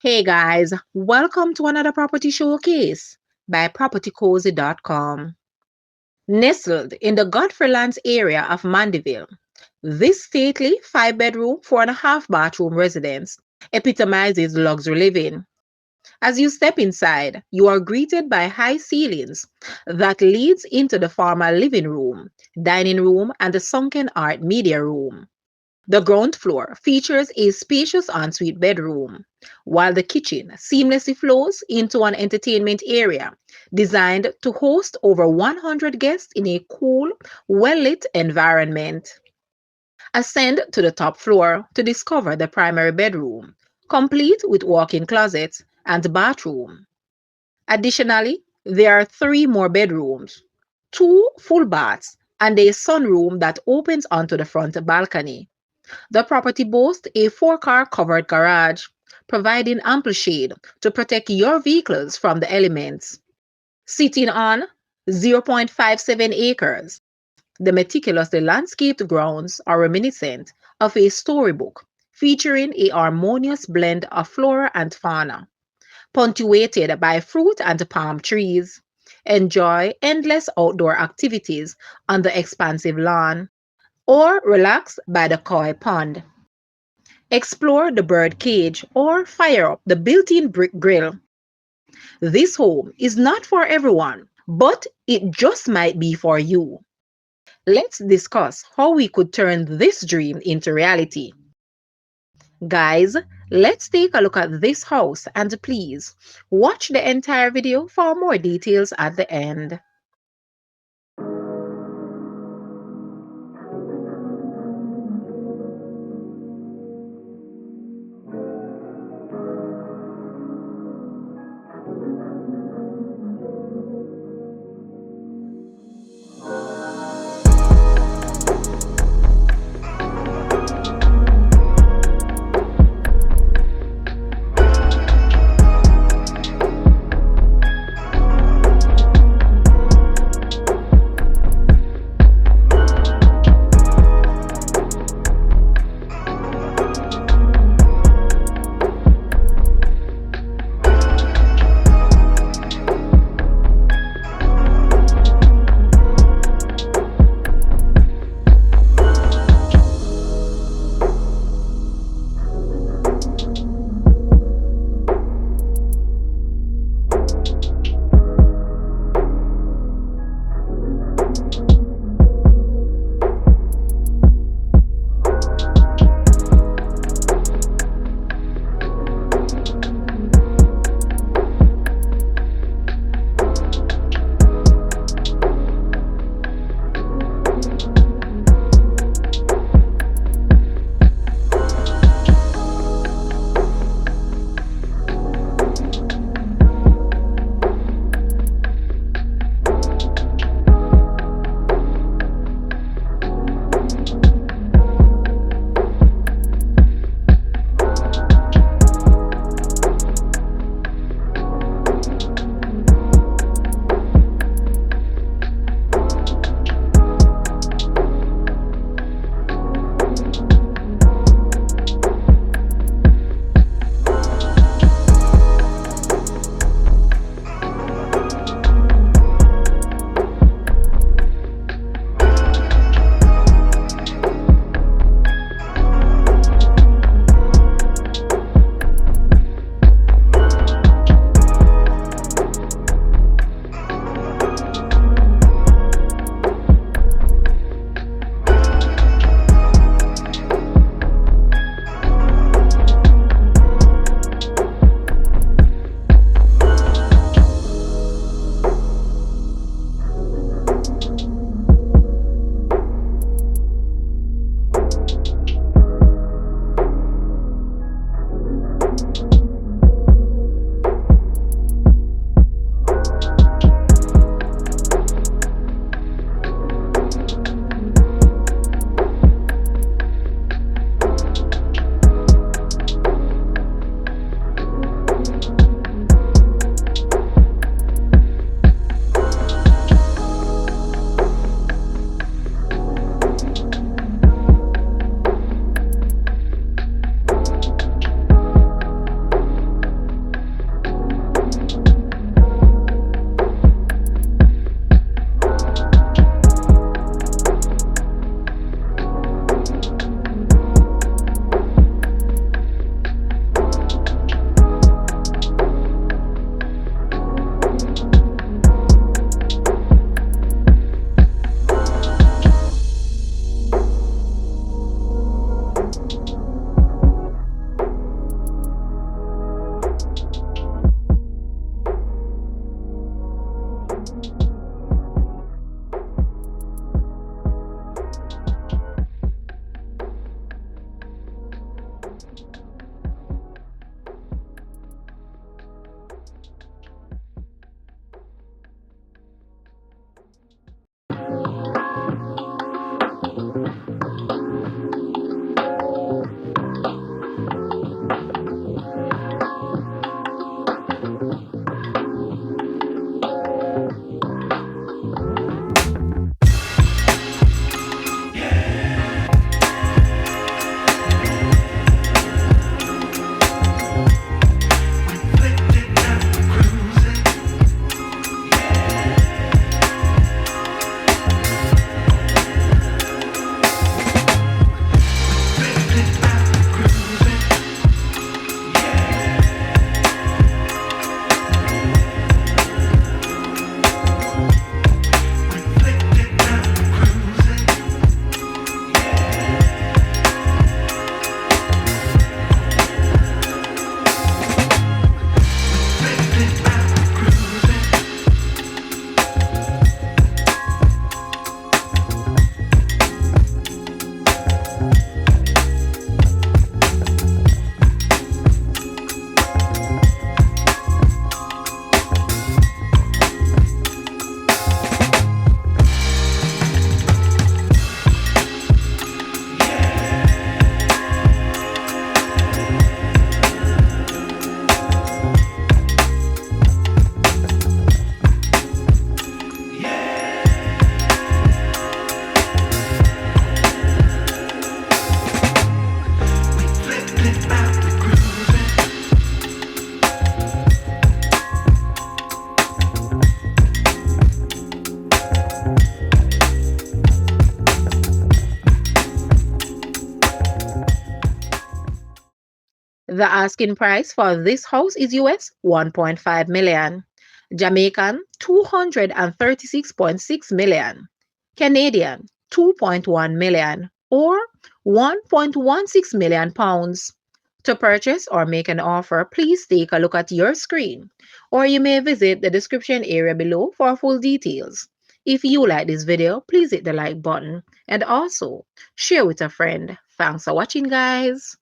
Hey guys, welcome to another property showcase by propertycozy.com. Nestled in the Godfrey Lands area of Mandeville, this stately 5-bedroom, 4.5-bathroom residence epitomizes luxury living. As you step inside, you are greeted by high ceilings that leads into the formal living room, dining room, and the sunken art media room. The ground floor features a spacious ensuite bedroom, while the kitchen seamlessly flows into an entertainment area designed to host over 100 guests in a cool, well lit environment. Ascend to the top floor to discover the primary bedroom, complete with walk in closets and bathroom. Additionally, there are three more bedrooms, two full baths, and a sunroom that opens onto the front balcony. The property boasts a four-car covered garage, providing ample shade to protect your vehicles from the elements. Sitting on 0.57 acres, the meticulously landscaped grounds are reminiscent of a storybook featuring a harmonious blend of flora and fauna, punctuated by fruit and palm trees. Enjoy endless outdoor activities on the expansive lawn or relax by the koi pond. Explore the bird cage or fire up the built-in brick grill. This home is not for everyone, but it just might be for you. Let's discuss how we could turn this dream into reality. Guys, let's take a look at this house and please watch the entire video for more details at the end. The asking price for this house is US 1.5 million, Jamaican 236.6 million, Canadian 2.1 million, or 1.16 million pounds. To purchase or make an offer, please take a look at your screen, or you may visit the description area below for full details. If you like this video, please hit the like button and also share with a friend. Thanks for watching, guys.